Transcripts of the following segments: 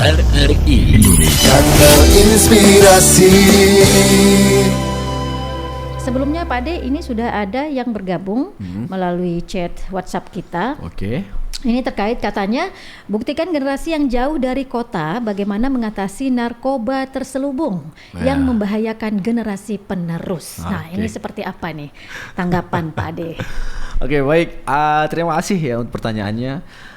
RRI Indonesia Inspirasi. Sebelumnya Pak Ade, ini sudah ada yang bergabung melalui chat WhatsApp kita. Oke. Ini terkait katanya, buktikan generasi yang jauh dari kota bagaimana mengatasi narkoba terselubung yang membahayakan generasi penerus. Nah, ini seperti apa nih tanggapan Pak Ade? Oke, baik. Terima kasih ya untuk pertanyaannya.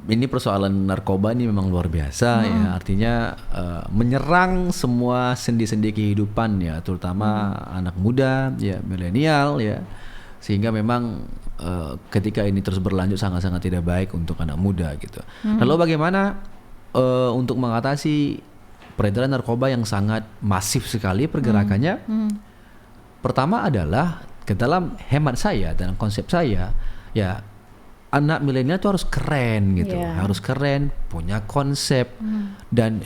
Ini persoalan narkoba ini memang luar biasa ya. Artinya menyerang semua sendi-sendi kehidupan ya, terutama anak muda ya, milenial ya. Sehingga memang ketika ini terus berlanjut sangat-sangat tidak baik untuk anak muda gitu. Lalu bagaimana untuk mengatasi peredaran narkoba yang sangat masif sekali pergerakannya? Pertama adalah ke dalam hemat saya dan konsep saya ya, anak milenial itu harus keren gitu, harus keren, punya konsep dan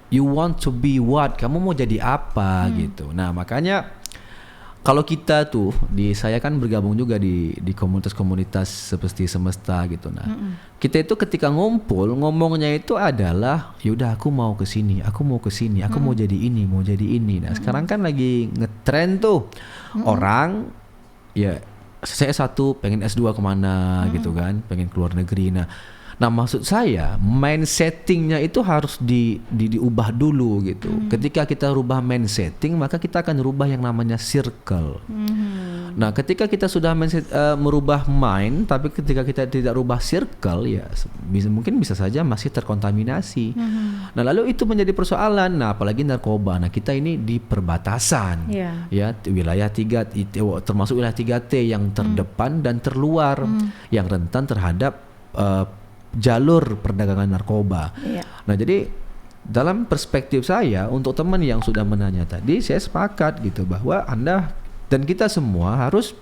you want to be what, kamu mau jadi apa gitu. Nah makanya kalau kita tuh saya kan bergabung juga di komunitas-komunitas seperti Semesta gitu. Nah, kita itu ketika ngumpul ngomongnya itu adalah yaudah aku mau ke sini, aku mau ke sini, aku mau jadi ini, mau jadi ini. Nah, sekarang kan lagi ngetrend tuh orang ya, saya S1 pengen S2 kemana gitu kan, pengen keluar negeri. Nah maksud saya mindsettingnya itu harus diubah dulu gitu. Ketika kita rubah mindsetting, maka kita akan rubah yang namanya circle. Nah ketika kita sudah merubah mind, tapi ketika kita tidak rubah circle ya mungkin bisa saja masih terkontaminasi. Nah lalu itu menjadi persoalan. Nah apalagi narkoba. Nah kita ini di perbatasan ya, wilayah 3 termasuk wilayah 3T yang terdepan dan terluar, yang rentan terhadap jalur perdagangan narkoba. Nah jadi dalam perspektif saya, untuk teman yang sudah menanya tadi, saya sepakat gitu bahwa Anda dan kita semua harus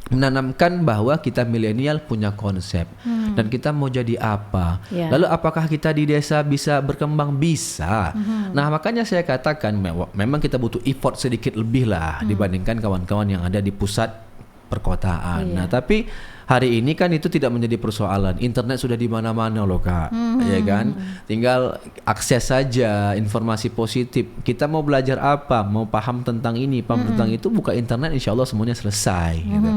menanamkan bahwa kita milenial punya konsep dan kita mau jadi apa. Lalu apakah kita di desa bisa berkembang? Bisa. Nah makanya saya katakan memang kita butuh effort sedikit lebih lah dibandingkan kawan-kawan yang ada di pusat perkotaan. Nah tapi hari ini kan itu tidak menjadi persoalan. Internet sudah di mana-mana loh Kak, ya kan? Tinggal akses saja informasi positif. Kita mau belajar apa, mau paham tentang ini, paham tentang itu, buka internet, insya Allah semuanya selesai. Gitu.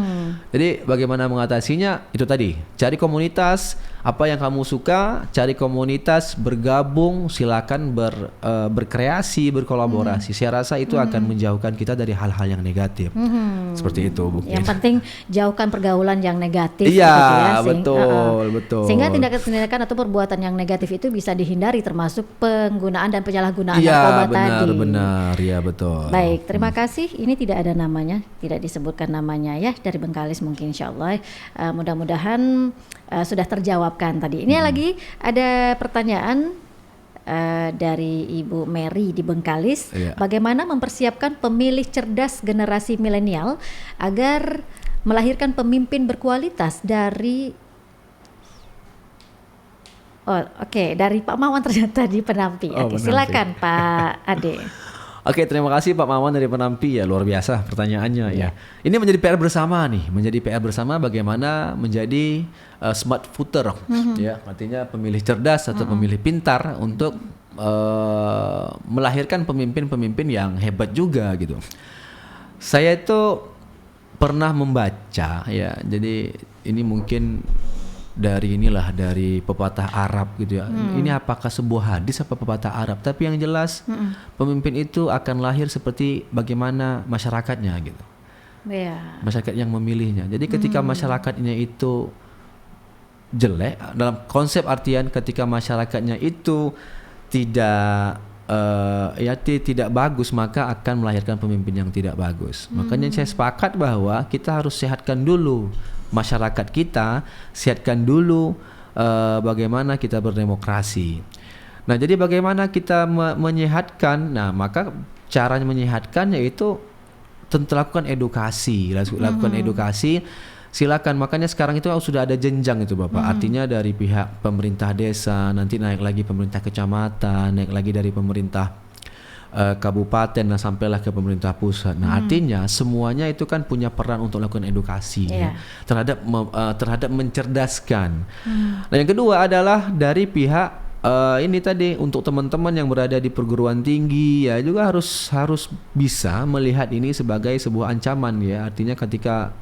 Jadi bagaimana mengatasinya? Itu tadi, cari komunitas, apa yang kamu suka, cari komunitas, bergabung, silakan berkreasi, berkolaborasi. Saya rasa itu akan menjauhkan kita dari hal-hal yang negatif. Seperti itu Bu. Yang penting jauhkan pergaulan yang negatif. Iya, gitu ya. betul. Sehingga tindakan-tindakan atau perbuatan yang negatif itu bisa dihindari, termasuk penggunaan dan penyalahgunaan narkoba tadi. Benar, ya betul. Baik, terima kasih. Ini tidak ada namanya, tidak disebutkan namanya ya, dari Bengkalis mungkin insyaallah. Mudah-mudahan sudah terjawabkan tadi. Ini lagi ada pertanyaan dari Ibu Mary di Bengkalis. Bagaimana mempersiapkan pemilih cerdas generasi milenial agar melahirkan pemimpin berkualitas dari dari Pak Mawan ternyata di Penampi. Silakan Pak Ade. Oke, terima kasih Pak Mawan dari Penampi ya, luar biasa pertanyaannya ya. Ini menjadi PR bersama nih, menjadi PR bersama bagaimana menjadi smart voter ya, artinya pemilih cerdas atau pemilih pintar untuk melahirkan pemimpin-pemimpin yang hebat juga gitu. Saya itu pernah membaca ya, jadi ini mungkin dari pepatah Arab gitu ya. Ini apakah sebuah hadis apa pepatah Arab, tapi yang jelas pemimpin itu akan lahir seperti bagaimana masyarakatnya gitu. Masyarakat yang memilihnya. Jadi ketika masyarakatnya itu jelek, dalam konsep artian ketika masyarakatnya itu tidak tidak bagus, maka akan melahirkan pemimpin yang tidak bagus. Makanya saya sepakat bahwa kita harus sehatkan dulu masyarakat kita, sehatkan dulu bagaimana kita berdemokrasi. Nah, jadi bagaimana kita menyehatkan? Nah, maka caranya menyehatkan yaitu tentu lakukan edukasi, lakukan edukasi. Silakan, makanya sekarang itu sudah ada jenjang itu Bapak. Artinya dari pihak pemerintah desa, nanti naik lagi pemerintah kecamatan, naik lagi dari pemerintah kabupaten, dan sampailah ke pemerintah pusat. Nah, artinya semuanya itu kan punya peran untuk melakukan edukasi ya, terhadap mencerdaskan. Nah, yang kedua adalah dari pihak ini tadi untuk teman-teman yang berada di perguruan tinggi ya juga harus bisa melihat ini sebagai sebuah ancaman ya. Artinya ketika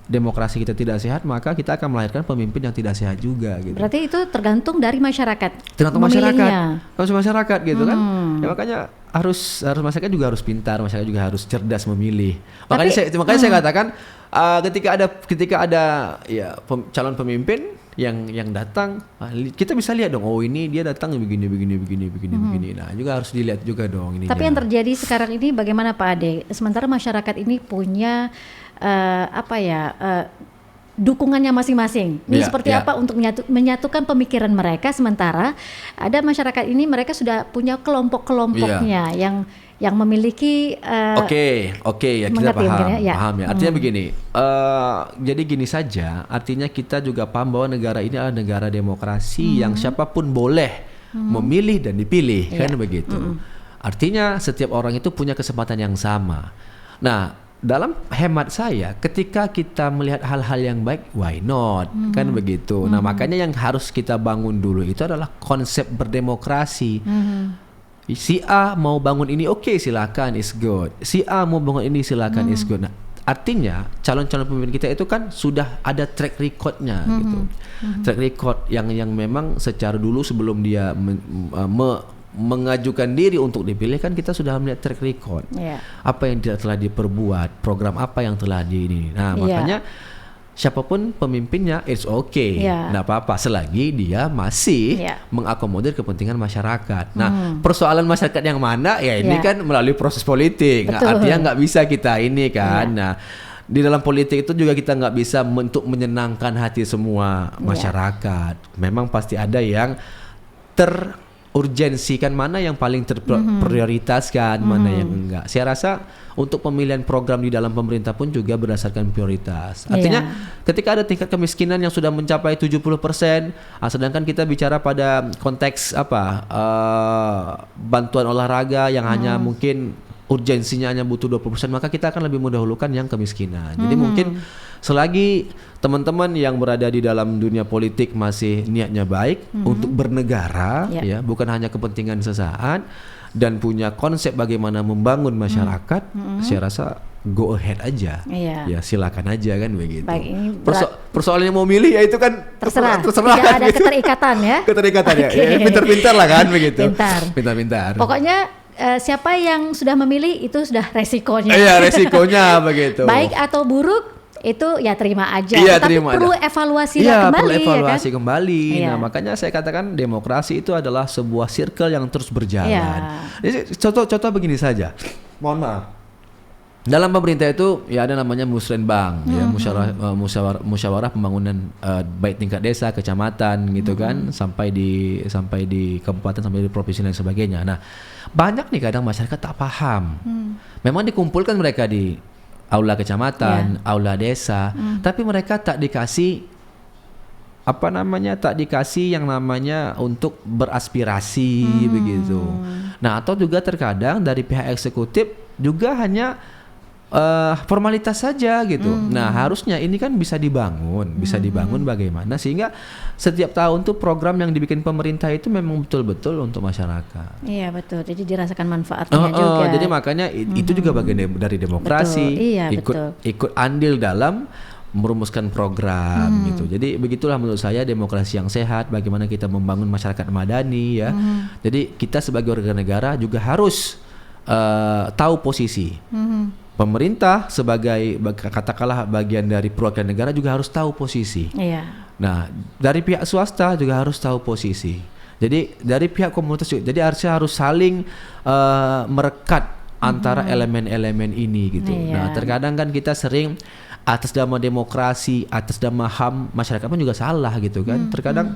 demokrasi kita tidak sehat, maka kita akan melahirkan pemimpin yang tidak sehat juga gitu. Berarti itu tergantung dari masyarakat. Tergantung masyarakat gitu kan. Ya makanya harus masyarakat juga harus pintar, masyarakat juga harus cerdas memilih. Makanya saya katakan ketika ada ya calon pemimpin yang datang, kita bisa lihat dong, oh ini dia datang begini. Nah, juga harus dilihat juga dong ini. Tapi yang terjadi sekarang ini bagaimana Pak Ade? Sementara masyarakat ini punya dukungannya masing-masing. Ini seperti apa untuk menyatukan pemikiran mereka, sementara ada masyarakat ini mereka sudah punya kelompok-kelompoknya yang memiliki Oke, ya kita paham ya. Artinya begini, jadi gini saja, artinya kita juga paham bahwa negara ini adalah negara demokrasi yang siapapun boleh memilih dan dipilih, kan begitu. Artinya setiap orang itu punya kesempatan yang sama. Nah, dalam hemat saya, ketika kita melihat hal-hal yang baik, why not, kan begitu. Nah, makanya yang harus kita bangun dulu itu adalah konsep berdemokrasi. Si A mau bangun ini, oke, silakan, is good. Si A mau bangun ini, silakan, is good. Nah, artinya calon-calon pemimpin kita itu kan sudah ada track recordnya gitu. Track record yang memang secara dulu sebelum dia mengajukan diri untuk dipilih kan kita sudah melihat track record. Apa yang telah diperbuat, program apa yang telah ini. Nah, makanya siapapun pemimpinnya it's okay, nggak apa-apa selagi dia masih mengakomodir kepentingan masyarakat. Nah, persoalan masyarakat yang mana ya ini kan melalui proses politik. Nah, artinya nggak bisa kita ini kan. Nah, di dalam politik itu juga kita nggak bisa untuk menyenangkan hati semua masyarakat. Memang pasti ada yang urgensikan, mana yang paling terprioritaskan, mana yang enggak. Saya rasa untuk pemilihan program di dalam pemerintah pun juga berdasarkan prioritas. Artinya ketika ada tingkat kemiskinan yang sudah mencapai 70%, sedangkan kita bicara pada konteks bantuan olahraga yang hanya mungkin urgensinya hanya butuh 20%, maka kita akan lebih mendahulukan yang kemiskinan. Jadi mungkin selagi teman-teman yang berada di dalam dunia politik masih niatnya baik untuk bernegara, ya bukan hanya kepentingan sesaat, dan punya konsep bagaimana membangun masyarakat, saya rasa go ahead aja, ya silakan aja kan begitu. Baik, ini persoalannya mau milih ya itu kan terserah. Tidak ada keterikatan ya. Ya, pintar-pintar lah kan begitu. Pintar-pintar. Pokoknya siapa yang sudah memilih itu sudah resikonya. Iya, resikonya begitu. Baik atau buruk itu ya terima aja. Tapi perlu evaluasi kembali. Perlu evaluasi ya kan? kembali. Nah, makanya saya katakan demokrasi itu adalah sebuah circle yang terus berjalan. Jadi, contoh begini saja. Mohon maaf. Dalam pemerintah itu ya ada namanya musrenbang, ya musyawarah pembangunan baik tingkat desa, kecamatan gitu kan, sampai di kabupaten, sampai di provinsi dan sebagainya. Nah, banyak nih kadang masyarakat tak paham. Memang dikumpulkan mereka di aula kecamatan, aula desa, tapi mereka tak dikasih yang namanya untuk beraspirasi begitu. Nah, atau juga terkadang dari pihak eksekutif juga hanya formalitas saja gitu. Nah, harusnya ini kan bisa dibangun bagaimana sehingga setiap tahun tuh program yang dibikin pemerintah itu memang betul-betul untuk masyarakat. Iya, betul. Jadi dirasakan manfaatnya juga. Jadi makanya itu juga bagian dari demokrasi. Ikut andil dalam merumuskan program gitu. Jadi begitulah menurut saya demokrasi yang sehat, bagaimana kita membangun masyarakat madani ya. Jadi kita sebagai warga negara juga harus tahu posisi. Pemerintah sebagai katakanlah bagian dari perwakilan negara juga harus tahu posisi. Nah, dari pihak swasta juga harus tahu posisi. Jadi dari pihak komunitas juga, jadi harus saling merekat antara elemen-elemen ini gitu. Nah, terkadang kan kita sering atas nama demokrasi, atas nama HAM, masyarakat pun juga salah gitu kan. Terkadang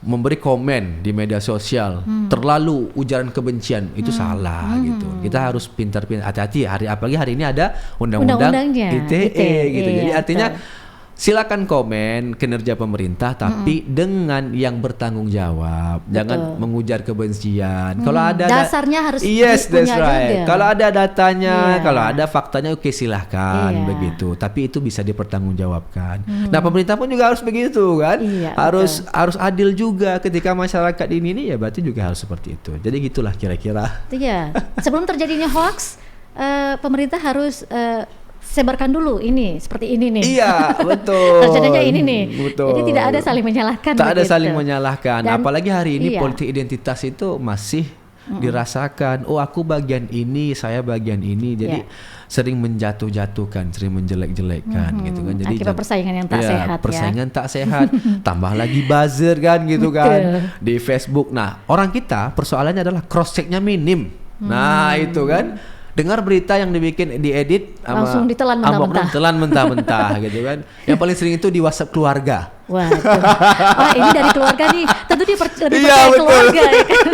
memberi komen di media sosial terlalu ujaran kebencian itu salah gitu. Kita harus pintar-pintar, hati-hati, apalagi hari ini ada undang-undang ITE gitu. Jadi artinya silakan komen kinerja pemerintah tapi dengan yang bertanggung jawab. Jangan mengujar kebencian. Kalau ada dasarnya harus yes, that's punya right. juga. Kalau ada datanya, Iya. kalau ada faktanya, oke silahkan Iya. begitu. Tapi itu bisa dipertanggungjawabkan. Nah, pemerintah pun juga harus begitu kan. Iya, Harus adil juga ketika masyarakat ini ya berarti juga harus seperti itu. Jadi gitulah kira-kira. Iya. Sebelum terjadinya hoax, pemerintah harus sebarkan dulu ini seperti ini nih. Iya, betul. Terjadinya ini nih. Betul. Jadi tidak ada saling menyalahkan. Tak ada begitu. saling menyalahkan. Dan- Apalagi hari ini iya. politik identitas itu masih dirasakan. Oh, aku bagian ini, saya bagian ini. Jadi Iya. sering menjatuh-jatuhkan, sering menjelek-jelekkan gitu kan. Jadi Akibat persaingan yang tak Iya, sehat ya. persaingan tak sehat. Tambah lagi buzzer kan gitu kan di Facebook. Nah, orang kita persoalannya adalah cross checknya minim. Nah, itu kan. Dengar berita yang dibikin, diedit sama Langsung ditelan Amoknya mentah-mentah. ditelan mentah-mentah gitu kan. Yang paling sering itu di WhatsApp keluarga. Waduh. Wah, ini dari keluarga nih. Tentu dia lebih Iya, percaya betul. keluarga ya kan.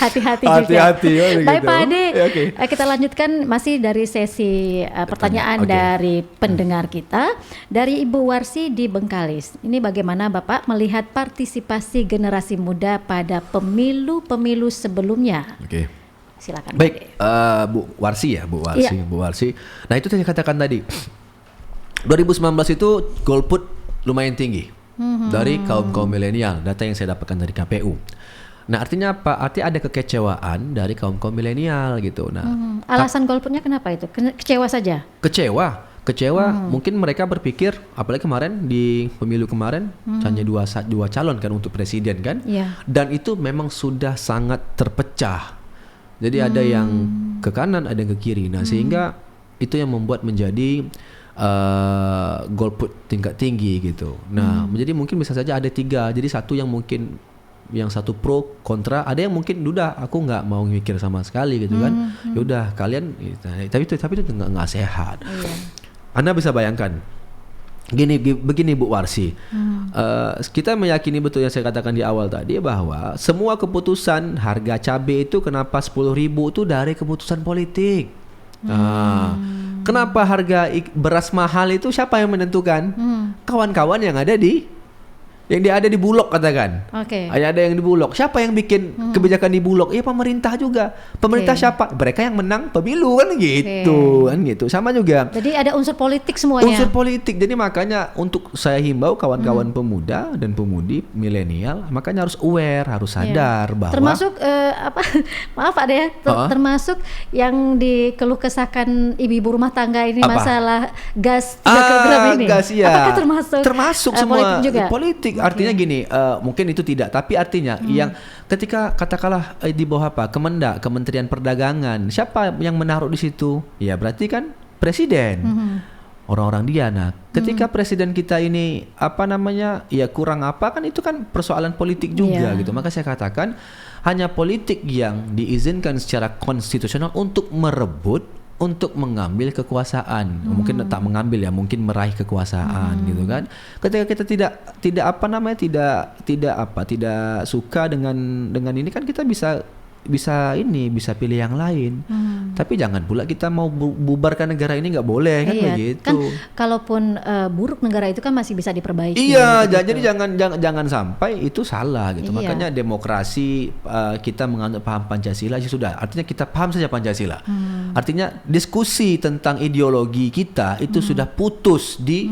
Hati-hati juga. Hati-hati, oh, Baik begitu. Pak Ade, Ya, oke. kita lanjutkan masih dari sesi pertanyaan Oke. dari pendengar kita. Dari Ibu Warsi di Bengkalis. Ini bagaimana Bapak melihat partisipasi generasi muda pada pemilu-pemilu sebelumnya? Oke. Silakan. Baik, Bu Warsi ya, Bu Warsi, Iya. Bu Warsi. Nah, itu saya katakan tadi. 2019 itu golput lumayan tinggi dari kaum milenial, data yang saya dapatkan dari KPU. Nah, artinya apa? Artinya ada kekecewaan dari kaum milenial gitu. Nah, Alasan golputnya kenapa itu? Kecewa saja? kecewa mungkin mereka berpikir, apalagi kemarin di pemilu kemarin hanya dua calon kan untuk presiden kan. Iya. Dan itu memang sudah sangat terpecah. Jadi ada yang ke kanan, ada yang ke kiri. Nah, sehingga itu yang membuat menjadi golput tingkat tinggi gitu. Nah, menjadi mungkin bisa saja ada 3. Jadi satu yang mungkin yang satu pro kontra, ada yang mungkin udah aku nggak mau mikir sama sekali gitu kan. Ya udah kalian, tapi itu nggak sehat. Anda bisa bayangkan. Begini Bu Warsi, kita meyakini betul yang saya katakan di awal tadi bahwa semua keputusan harga cabai itu kenapa 10.000 itu dari keputusan politik. Nah, kenapa harga beras mahal itu siapa yang menentukan? Kawan-kawan yang ada di Bulog katakan. Oke. Ada yang di Bulog. Siapa yang bikin kebijakan di Bulog? Ya pemerintah juga. Pemerintah siapa? Mereka yang menang pemilu kan gitu, kan gitu. Sama juga. Jadi ada unsur politik semuanya. Unsur politik. Jadi makanya untuk saya himbau kawan-kawan pemuda dan pemudi milenial, makanya harus aware, harus sadar bahwa termasuk maaf Pak ya, termasuk yang dikeluh kesahkan ibu-ibu rumah tangga ini Apa? masalah gas 3 kg ini. gas, ya. Apakah termasuk semua politik juga? politik. Artinya gini, mungkin itu tidak, tapi artinya yang ketika katakanlah di bawah apa? Kementerian Perdagangan, siapa yang menaruh di situ? Ya berarti kan presiden. Orang-orang dia. Nah, ketika presiden kita ini ya kurang apa kan, itu kan persoalan politik juga gitu. Maka saya katakan hanya politik yang diizinkan secara konstitusional untuk merebut, untuk mengambil kekuasaan. Mungkin tak mengambil ya, mungkin meraih kekuasaan gitu kan. Ketika kita tidak suka dengan ini kan, kita bisa pilih yang lain. Tapi jangan pula kita mau bubarkan negara ini, nggak boleh kan begitu. Kan kalaupun buruk negara itu kan masih bisa diperbaiki. Iya, gitu. jadi jangan sampai itu salah gitu. Iya. Makanya demokrasi, kita menganut paham Pancasila ya sudah. Artinya kita paham saja Pancasila. Artinya diskusi tentang ideologi kita itu sudah putus di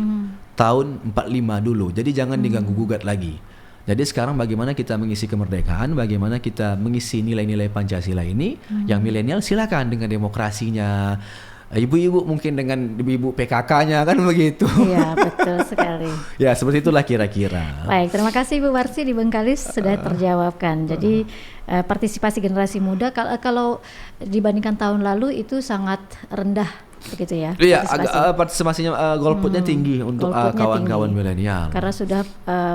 tahun 45 dulu. Jadi jangan diganggu gugat lagi. Jadi sekarang bagaimana kita mengisi kemerdekaan, bagaimana kita mengisi nilai-nilai Pancasila ini, yang milenial silakan dengan demokrasinya, ibu-ibu mungkin dengan ibu-ibu PKK-nya kan begitu. Iya, betul sekali. Ya seperti itulah kira-kira. Baik, terima kasih Bu Warsi di Bengkalis sudah terjawabkan. Jadi partisipasi generasi muda kalau dibandingkan tahun lalu itu sangat rendah begitu ya. Iya, partisipasinya golputnya tinggi untuk Golputnya kawan-kawan tinggi. milenial. Karena sudah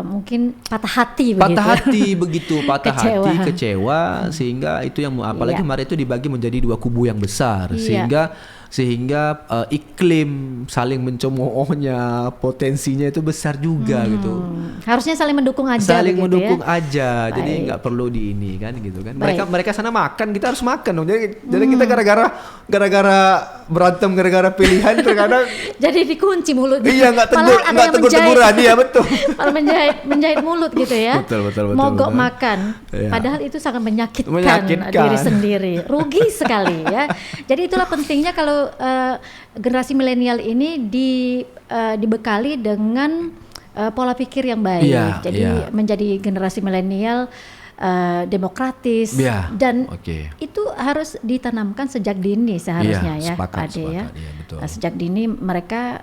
mungkin patah hati begitu. Patah Kecewa. hati, kecewa, sehingga itu yang apalagi Iya. kemarin itu dibagi menjadi 2 kubu yang besar, Iya. sehingga sehingga iklim saling mencemoohnya, potensinya itu besar juga gitu. Harusnya saling mendukung aja. Saling begitu mendukung ya? aja, jadi Baik. nggak perlu di ini kan gitu kan. Baik. Mereka sana makan, kita harus makan dong. Jadi kita gara-gara berantem, gara-gara pilihan terkadang Jadi dikunci mulutnya. iya nggak Malahan ada yang tegur-teguran, iya betul. Malah menjahit mulut gitu ya. Betul. Mogok makan. Iya. Padahal itu sangat menyakitkan Menyakitkan. diri sendiri. Rugi sekali ya. Jadi itulah pentingnya kalau generasi milenial ini dibekali dengan pola pikir yang baik. Iya, Jadi iya. menjadi generasi milenial demokratis Iya, dan oke. itu harus ditanamkan sejak dini seharusnya Iya, ya, sepakat, Pak Ade ya. iya, betul. Sejak dini mereka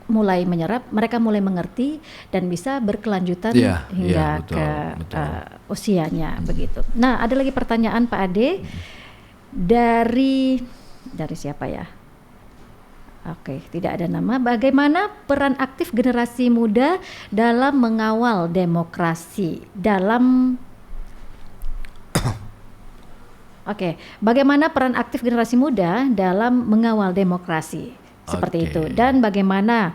mulai menyerap, mereka mulai mengerti dan bisa berkelanjutan Iya, hingga iya, betul, ke betul. usianya begitu. Nah, ada lagi pertanyaan Pak Ade dari siapa ya? Oke, tidak ada nama. Bagaimana peran aktif generasi muda dalam mengawal demokrasi? Bagaimana peran aktif generasi muda dalam mengawal demokrasi? Seperti Oke. itu. Dan bagaimana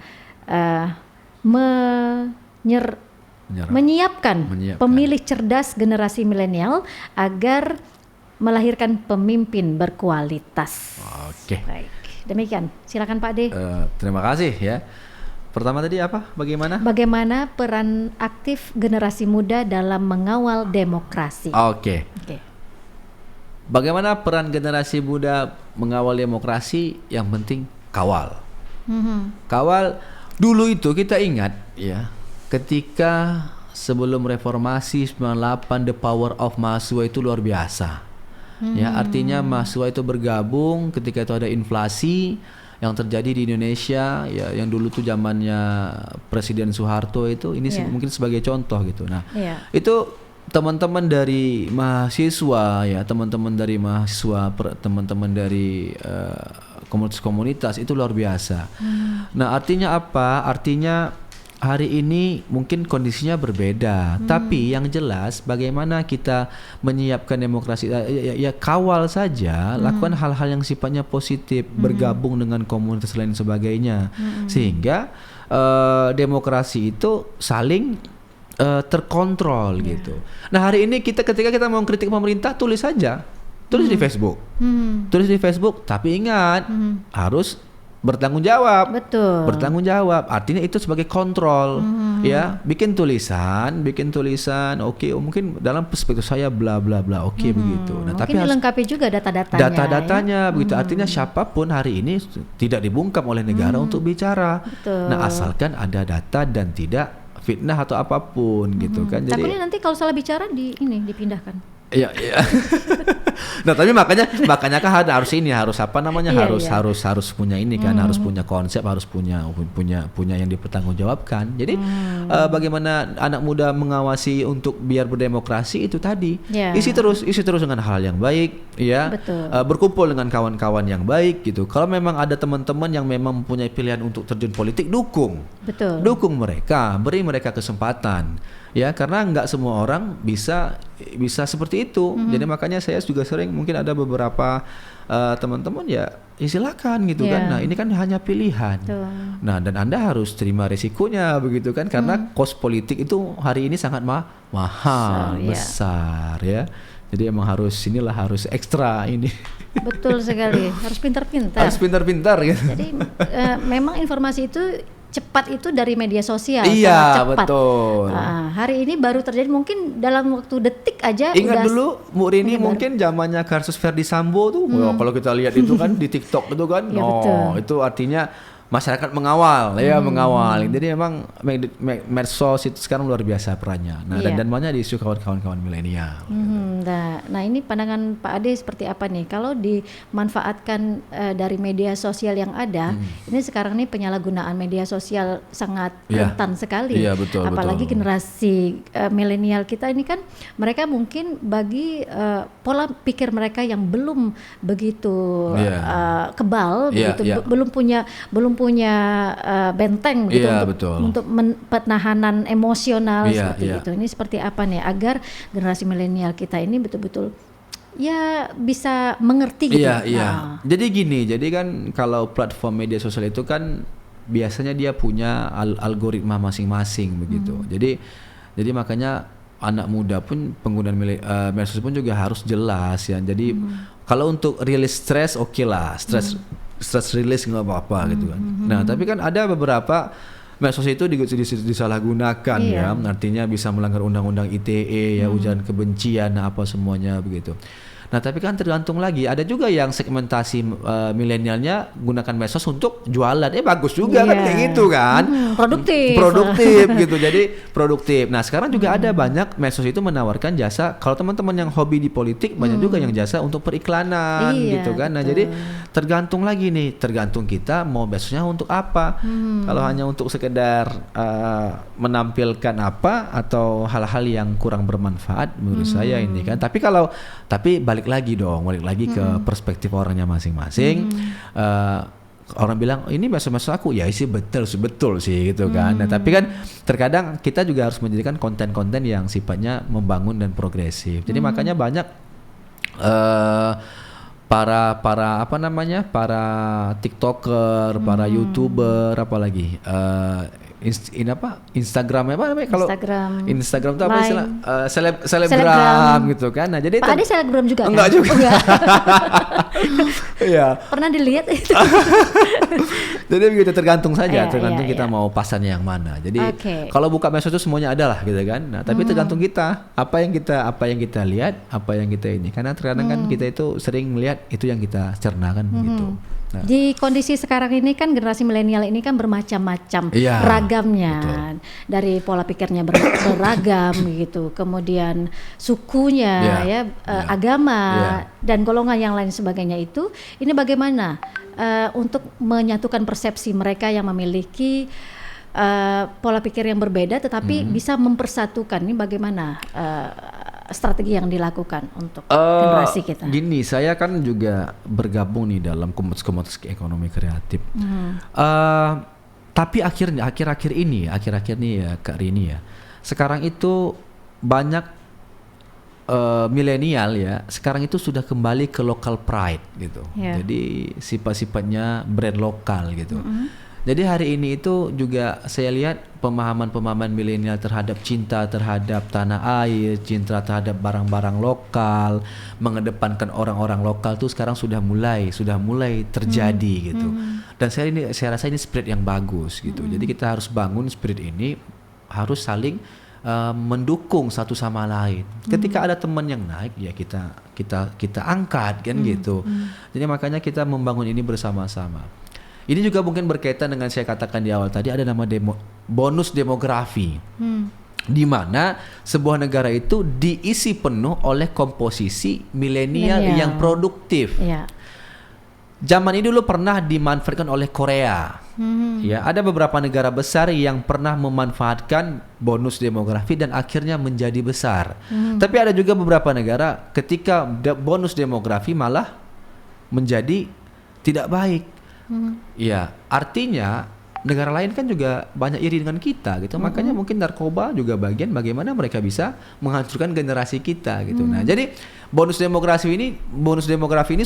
menyiapkan pemilih cerdas generasi milenial agar melahirkan pemimpin berkualitas? Oke. Baik. Demikian, silakan Pak De. Terima kasih ya. Pertama tadi apa? Bagaimana? Bagaimana peran aktif generasi muda dalam mengawal demokrasi? Oke. Oke. Bagaimana peran generasi muda mengawal demokrasi? Yang penting kawal. Kawal. Dulu itu kita ingat ya, ketika sebelum reformasi 98 the power of mahasiswa itu luar biasa. Ya, artinya mahasiswa itu bergabung ketika itu ada inflasi yang terjadi di Indonesia ya, yang dulu tuh zamannya Presiden Soeharto itu ini mungkin sebagai contoh gitu. Nah, itu teman-teman dari mahasiswa ya, teman-teman dari mahasiswa, teman-teman dari komunitas-komunitas itu luar biasa. Nah, artinya apa? Artinya hari ini mungkin kondisinya berbeda, tapi yang jelas bagaimana kita menyiapkan demokrasi, ya kawal saja, lakukan hal-hal yang sifatnya positif, bergabung dengan komunitas lain sebagainya, sehingga demokrasi itu saling terkontrol gitu. Nah, hari ini ketika kita mau kritik pemerintah, tulis saja, tulis di Facebook, tulis di Facebook, tapi ingat harus bertanggung jawab. Betul. Bertanggung jawab. Artinya itu sebagai kontrol. Ya, bikin tulisan, oke, mungkin dalam perspektif saya bla bla bla, oke, begitu. Nah, Mungkin tapi harus dilengkapi juga data-datanya. data-datanya begitu. Artinya siapapun hari ini tidak dibungkam oleh negara untuk bicara. Betul. Nah, asalkan ada data dan tidak fitnah atau apapun gitu kan. Jadi Takutnya nanti kalau salah bicara dipindahkan. Iya, iya. Nah, tapi makanya kan harus apa namanya, Iya, harus punya ini kan, harus punya konsep, harus punya yang dipertanggungjawabkan. Jadi bagaimana anak muda mengawasi untuk biar berdemokrasi itu tadi. Yeah. Isi terus dengan hal yang baik, ya. Betul. Berkumpul dengan kawan-kawan yang baik gitu. Kalau memang ada teman-teman yang memang mempunyai pilihan untuk terjun politik, dukung. Betul. Dukung mereka, beri mereka kesempatan. Ya, karena nggak semua orang bisa seperti itu. Jadi makanya saya juga sering, mungkin ada beberapa teman-teman ya silakan gitu kan. Nah, ini kan hanya pilihan. Betul. Nah, dan Anda harus terima resikonya begitu kan, karena kos politik itu hari ini sangat mahal, besar ya. Jadi emang harus ekstra ini. Betul sekali, harus pintar-pintar. Harus pintar-pintar ya. Jadi memang informasi itu cepat itu dari media sosial. Iya, sangat cepat. betul. Hari ini baru terjadi, mungkin dalam waktu detik aja. Ingat dulu Bu Rini mungkin zamannya kasus Ferdi Sambo tuh, kalau kita lihat itu kan di TikTok itu kan, Ya, betul. itu artinya masyarakat mengawal, mengawal. Jadi memang medsos itu sekarang luar biasa perannya. Nah, Iya. dan banyak diisu kawan-kawan milenial. Nah, ini pandangan Pak Ade seperti apa nih? Kalau dimanfaatkan dari media sosial yang ada, ini sekarang nih penyalahgunaan media sosial sangat rentan sekali. Iya, betul. Apalagi generasi milenial kita ini kan, mereka mungkin bagi pola pikir mereka yang belum begitu kebal, belum punya benteng gitu untuk penahanan emosional seperti itu. Ini seperti apa nih agar generasi milenial kita ini betul-betul ya bisa mengerti gitu. Iya, iya. Nah, Jadi gini, jadi kan kalau platform media sosial itu kan biasanya dia punya algoritma masing-masing begitu. Jadi makanya anak muda pun penggunaan media sosial pun juga harus jelas ya. Jadi kalau untuk rilis stres oke lah, stress release nggak apa-apa gitu kan. Nah, tapi kan ada beberapa medsos itu disalahgunakan ya, artinya bisa melanggar undang-undang ITE ya, ujaran kebencian apa semuanya begitu. Nah, tapi kan tergantung lagi, ada juga yang segmentasi milenialnya gunakan medsos untuk jualan, bagus juga kan kayak gitu kan, produktif gitu, jadi produktif. Nah, sekarang juga ada banyak medsos itu menawarkan jasa, kalau teman-teman yang hobi di politik banyak juga yang jasa untuk periklanan gitu kan. Nah, jadi tergantung lagi nih, tergantung kita mau medsosnya untuk apa. Kalau hanya untuk sekedar menampilkan apa atau hal-hal yang kurang bermanfaat menurut saya ini kan. Tapi balik lagi ke perspektif orangnya masing-masing. Orang bilang ini medsos aku, ya sih betul sih gitu kan. Nah, tapi kan terkadang kita juga harus menjadikan konten-konten yang sifatnya membangun dan progresif. Jadi makanya banyak para TikToker, para YouTuber, apalagi Instagram apa namanya, kalau Instagram itu apa istilah, selebgram gitu kan. Nah, jadi Pak Ade selebgram juga enggak kan? juga. Iya. Pernah dilihat itu. Jadi begitu, tergantung saja, tergantung iya, kita mau pasarnya yang mana. Jadi kalau buka medsos itu semuanya ada lah gitu kan. Nah, tapi tergantung kita apa yang kita lihat, apa yang kita ini. Karena terkadang kan kita itu sering melihat itu yang kita cernakan begitu. Nah. Di kondisi sekarang ini kan generasi milenial ini kan bermacam-macam ragamnya, dari pola pikirnya beragam gitu, kemudian sukunya, agama dan golongan yang lain sebagainya itu. Ini bagaimana untuk menyatukan persepsi mereka yang memiliki pola pikir yang berbeda, tetapi bisa mempersatukan. Ini bagaimana strategi yang dilakukan untuk generasi kita? Gini, saya kan juga bergabung nih dalam komunitas ekonomi kreatif. Tapi akhir-akhir ini ya Kak Rini ya, sekarang itu banyak milenial ya, sekarang itu sudah kembali ke local pride gitu. Jadi sifat-sifatnya brand lokal gitu. Jadi hari ini itu juga saya lihat pemahaman milenial terhadap cinta terhadap tanah air, cinta terhadap barang-barang lokal, mengedepankan orang-orang lokal tuh sekarang sudah mulai terjadi gitu. Dan saya rasa ini spirit yang bagus gitu. Jadi kita harus bangun spirit ini, harus saling mendukung satu sama lain. Ketika ada teman yang naik, ya kita angkat kan gitu. Jadi makanya kita membangun ini bersama-sama. Ini juga mungkin berkaitan dengan saya katakan di awal tadi, ada nama bonus demografi, di mana sebuah negara itu diisi penuh oleh komposisi milenial yang produktif. Zaman ini dulu pernah dimanfaatkan oleh Korea. Ya, ada beberapa negara besar yang pernah memanfaatkan bonus demografi dan akhirnya menjadi besar. Tapi ada juga beberapa negara ketika bonus demografi malah menjadi tidak baik. Ya, artinya negara lain kan juga banyak iri dengan kita gitu. Makanya mungkin narkoba juga bagian bagaimana mereka bisa menghancurkan generasi kita gitu. Nah, jadi bonus demografi ini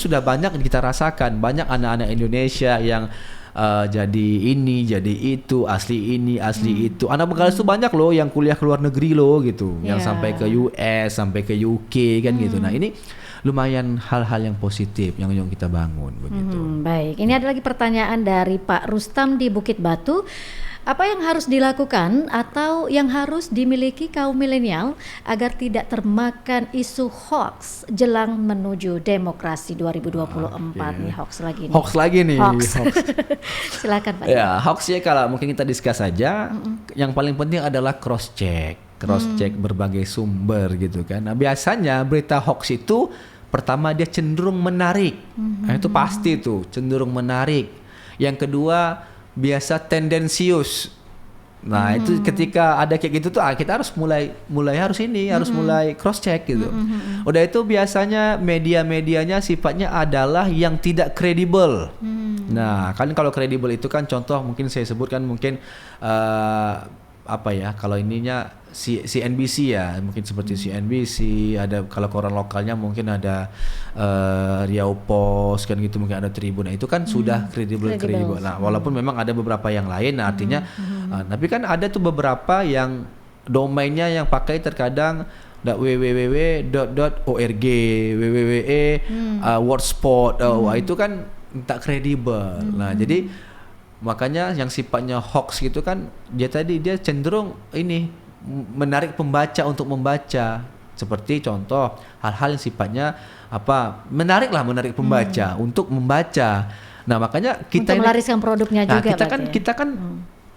sudah banyak kita rasakan. Banyak anak-anak Indonesia yang jadi ini, jadi itu, asli ini, asli itu. Anak Bengkalis itu banyak loh yang kuliah ke luar negeri loh gitu, yang sampai ke US, sampai ke UK kan gitu. Nah, ini lumayan hal-hal yang positif yang kita bangun begitu. Baik, ini ada lagi pertanyaan dari Pak Rustam di Bukit Batu. Apa yang harus dilakukan atau yang harus dimiliki kaum milenial agar tidak termakan isu hoax jelang menuju demokrasi 2024? Nih hoax lagi nih. Hoax lagi nih. Silakan Pak. Ya, hoax ya kalau mungkin kita discuss saja. Yang paling penting adalah cross check berbagai sumber gitu kan. Nah, biasanya berita hoax itu pertama dia cenderung menarik. Nah, itu pasti tuh cenderung menarik. Yang kedua biasa tendensius. Nah, itu ketika ada kayak gitu tuh kita harus mulai harus mulai cross check gitu. Udah itu biasanya media-medianya sifatnya adalah yang tidak kredibel. Nah, kan kalau kredibel itu kan contoh mungkin saya sebutkan mungkin apa ya, kalau ininya CNBC ya, mungkin seperti CNBC, ada kalau koran lokalnya mungkin ada Riau Post kan gitu, mungkin ada Tribun. Nah, itu kan sudah kredibel. Nah, walaupun memang ada beberapa yang lain, nah artinya tapi kan ada tuh beberapa yang domainnya yang pakai terkadang www.org, www, wordspot, itu kan tak kredibel. Nah, jadi makanya yang sifatnya hoax gitu kan, dia cenderung ini menarik pembaca untuk membaca. Seperti contoh hal-hal yang sifatnya menarik pembaca untuk membaca. Nah, makanya kita untuk melariskan produknya juga. Kita kan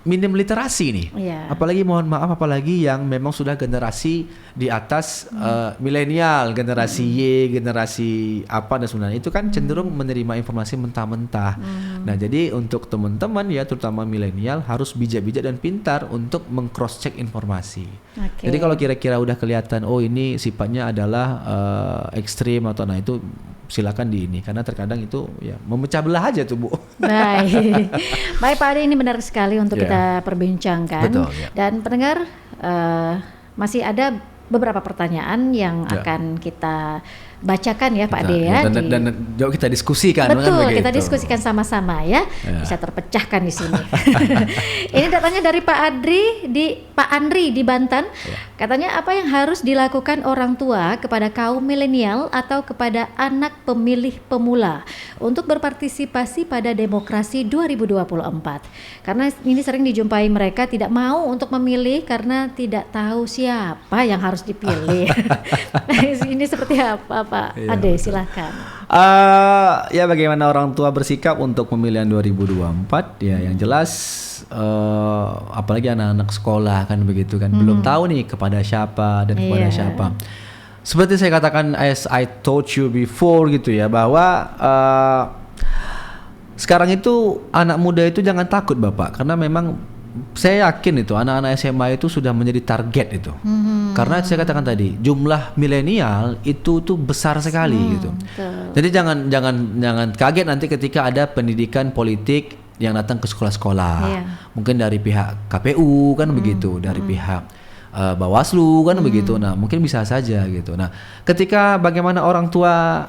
minim literasi nih, apalagi mohon maaf, apalagi yang memang sudah generasi di atas milenial, generasi Y, generasi apa dan sebenarnya itu kan cenderung menerima informasi mentah-mentah. Nah, jadi untuk teman-teman ya, terutama milenial harus bijak-bijak dan pintar untuk meng-cross check informasi. Jadi kalau kira-kira udah kelihatan ini sifatnya adalah ekstrim atau itu silakan ini, karena terkadang itu ya memecah belah aja tuh, Bu. Baik Pak Ade, ini benar sekali untuk kita perbincangkan. Betul, dan pendengar, masih ada beberapa pertanyaan yang akan kita bacakan ya Pak Ade ya. Dan jauh kita diskusikan. Betul, kan, kita diskusikan sama-sama ya. Bisa terpecahkan di sini. Ini datanya dari Pak Andri di Banten. Katanya, apa yang harus dilakukan orang tua kepada kaum milenial atau kepada anak pemilih pemula untuk berpartisipasi pada demokrasi 2024? Karena ini sering dijumpai mereka tidak mau untuk memilih karena tidak tahu siapa yang harus dipilih. Ini seperti apa Pak Ade? Silahkan. Ya, bagaimana orang tua bersikap untuk pemilihan 2024 ya, yang jelas apalagi anak-anak sekolah kan begitu kan, belum tahu nih kepada siapa dan kepada siapa. Seperti saya katakan, as I told you before gitu ya, bahwa sekarang itu anak muda itu jangan takut Bapak, karena memang saya yakin itu anak-anak SMA itu sudah menjadi target itu. Karena saya katakan tadi, jumlah milenial itu tuh besar sekali gitu. Jadi jangan kaget nanti ketika ada pendidikan politik yang datang ke sekolah-sekolah. Mungkin dari pihak KPU kan begitu, dari pihak Bawaslu kan begitu. Nah, mungkin bisa saja gitu. Nah, ketika bagaimana orang tua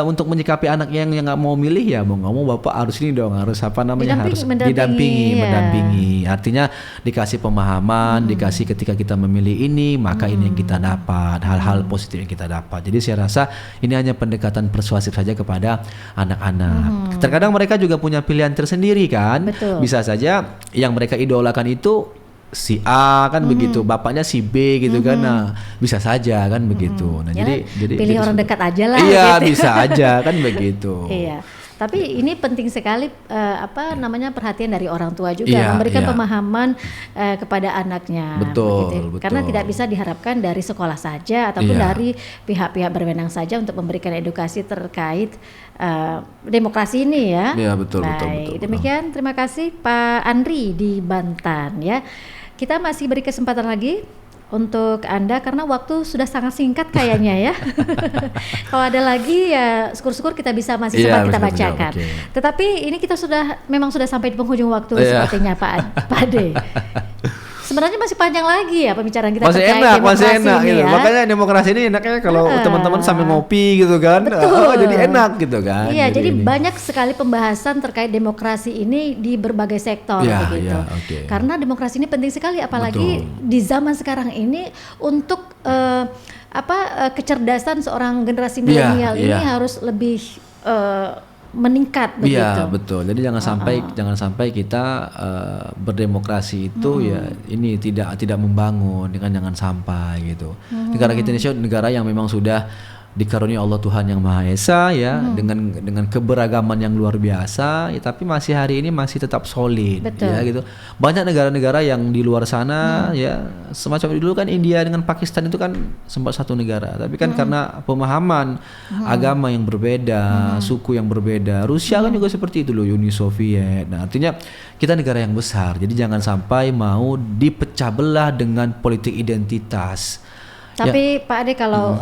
untuk menyikapi anak yang nggak mau milih, ya mau nggak mau Bapak harus ini dong, harus harus mendampingi. Artinya dikasih pemahaman, dikasih ketika kita memilih ini, maka ini yang kita dapat, hal-hal positif yang kita dapat. Jadi saya rasa ini hanya pendekatan persuasif saja kepada anak-anak. Terkadang mereka juga punya pilihan tersendiri kan. Betul. Bisa saja yang mereka idolakan itu si A kan begitu, bapaknya si B gitu kan. Nah, bisa saja kan begitu. Nah, ya, jadi pilih orang dekat aja lah. Iya, gitu. bisa aja kan begitu. Iya. Tapi ini penting sekali perhatian dari orang tua juga, memberikan pemahaman kepada anaknya. Betul. Karena tidak bisa diharapkan dari sekolah saja ataupun dari pihak-pihak berwenang saja untuk memberikan edukasi terkait demokrasi ini ya. Iya, betul. Demikian, terima kasih Pak Andri di Banten ya. Kita masih beri kesempatan lagi untuk Anda karena waktu sudah sangat singkat kayaknya ya. Kalau ada lagi ya syukur-syukur kita bisa masih sempat kita bacakan. Tetapi ini kita memang sudah sampai di penghujung waktu sepertinya Pak Ade. Sebenarnya masih panjang lagi ya pembicaraan kita masih terkait masih enak gitu. Ya. Makanya demokrasi ini enaknya kalau teman-teman sambil ngopi gitu kan. Jadi enak gitu kan. Iya, jadi banyak sekali pembahasan terkait demokrasi ini di berbagai sektor begitu. Karena demokrasi ini penting sekali apalagi di zaman sekarang ini untuk kecerdasan seorang generasi milenial ini harus lebih meningkat begitu. Iya, betul. Jadi jangan sampai kita berdemokrasi itu ya ini tidak membangun, jangan sampai gitu. Negara kita Indonesia negara yang memang sudah dikaruniai Allah Tuhan yang Maha Esa ya, dengan keberagaman yang luar biasa ya, tapi masih hari ini masih tetap solid. Betul. Ya gitu. Banyak negara-negara yang di luar sana ya, semacam dulu kan India dengan Pakistan itu kan sempat satu negara, tapi kan karena pemahaman agama yang berbeda, suku yang berbeda. Rusia kan juga seperti itu loh, Uni Soviet. Nah, artinya kita negara yang besar. Jadi jangan sampai mau dipecah belah dengan politik identitas. Tapi Pak Ade, kalau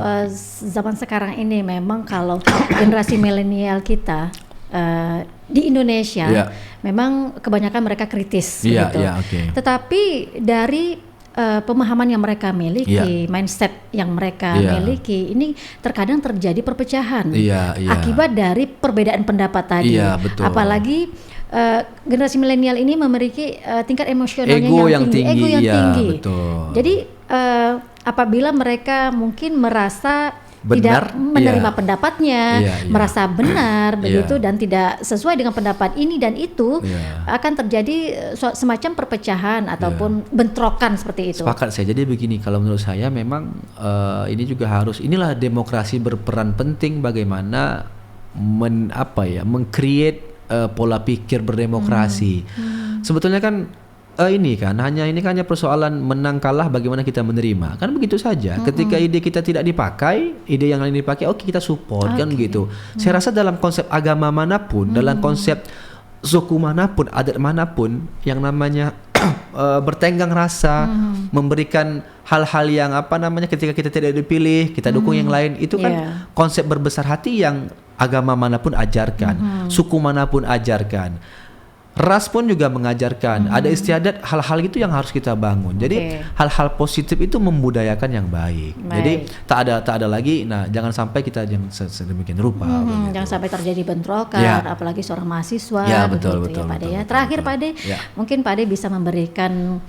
zaman sekarang ini memang kalau generasi milenial kita di Indonesia memang kebanyakan mereka kritis Iya, begitu. iya, oke. Tetapi dari pemahaman yang mereka miliki, Iya. mindset yang mereka Iya. miliki, ini terkadang terjadi perpecahan Iya, iya. akibat dari perbedaan pendapat tadi. Iya, betul. Apalagi generasi milenial ini memiliki tingkat emosionalnya Ego yang yang tinggi, ego tinggi, yang iya, tinggi. betul. Jadi apabila mereka mungkin merasa Benar, tidak menerima iya. pendapatnya, Iya, iya. merasa benar begitu Iya. dan tidak sesuai dengan pendapat ini dan itu, Iya. akan terjadi semacam perpecahan ataupun bentrokan seperti itu. Sepakat saya. Jadi begini, kalau menurut saya memang ini juga harus, inilah demokrasi berperan penting bagaimana meng-create pola pikir berdemokrasi. Sebetulnya kan ini kan hanya persoalan menang kalah, bagaimana kita menerima, kan begitu saja. Ketika ide kita tidak dipakai, ide yang lain dipakai, oke kita support, kan gitu. Saya rasa dalam konsep agama manapun, dalam konsep suku manapun, adat manapun, yang namanya bertenggang rasa, memberikan hal-hal yang ketika kita tidak dipilih, kita dukung yang lain, itu kan konsep berbesar hati yang agama manapun ajarkan, suku manapun ajarkan. Ras pun juga mengajarkan, ada istiadat, hal-hal itu yang harus kita bangun. Jadi hal-hal positif itu membudayakan yang baik. Jadi tak ada lagi. Nah, jangan sampai kita sedemikian rupa. Jangan sampai terjadi bentrokan, Ya. apalagi seorang mahasiswa. Ya, betul, begitu betul, ya, Pak De, betul, ya. betul, Terakhir betul. Pak De, Ya. mungkin Pak De bisa memberikan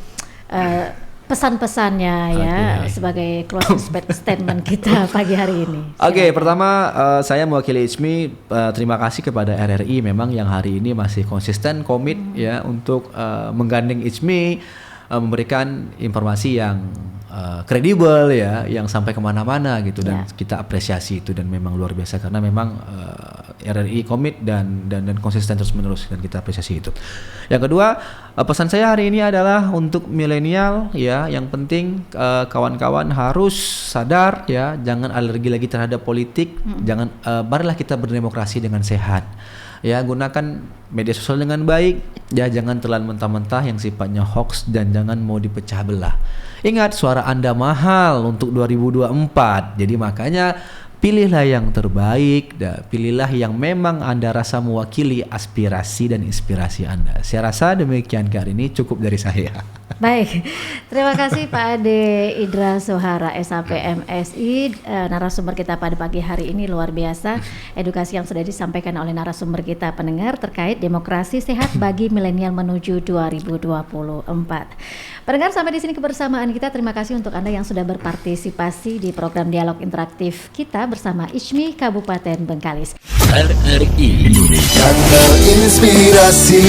pesan-pesannya ya sebagai closing statement kita pagi hari ini. Oke, pertama saya mewakili ISMI terima kasih kepada RRI memang yang hari ini masih konsisten komit ya untuk menggandeng ISMI, memberikan informasi yang kredibel ya, yang sampai kemana-mana gitu, dan kita apresiasi itu, dan memang luar biasa karena memang RRI komit dan konsisten terus-menerus, dan kita apresiasi itu. Yang kedua, pesan saya hari ini adalah untuk milenial ya, yang penting kawan-kawan harus sadar ya, jangan alergi lagi terhadap politik, jangan marilah kita berdemokrasi dengan sehat. Ya, gunakan media sosial dengan baik, ya jangan telan mentah-mentah yang sifatnya hoax, dan jangan mau dipecah belah. Ingat, suara Anda mahal untuk 2024. Jadi makanya pilihlah yang terbaik, pilihlah yang memang Anda rasa mewakili aspirasi dan inspirasi Anda. Saya rasa demikian hari ini, cukup dari saya. Baik, terima kasih Pak Ade Idra Sohara SAP MSI, narasumber kita pada pagi hari ini luar biasa. Edukasi yang sudah disampaikan oleh narasumber kita pendengar terkait demokrasi sehat bagi milenial menuju 2024. Pendengar, sampai di sini kebersamaan kita. Terima kasih untuk Anda yang sudah berpartisipasi di program dialog interaktif kita bersama ISMI Kabupaten Bengkalis. Kanal Inspirasi.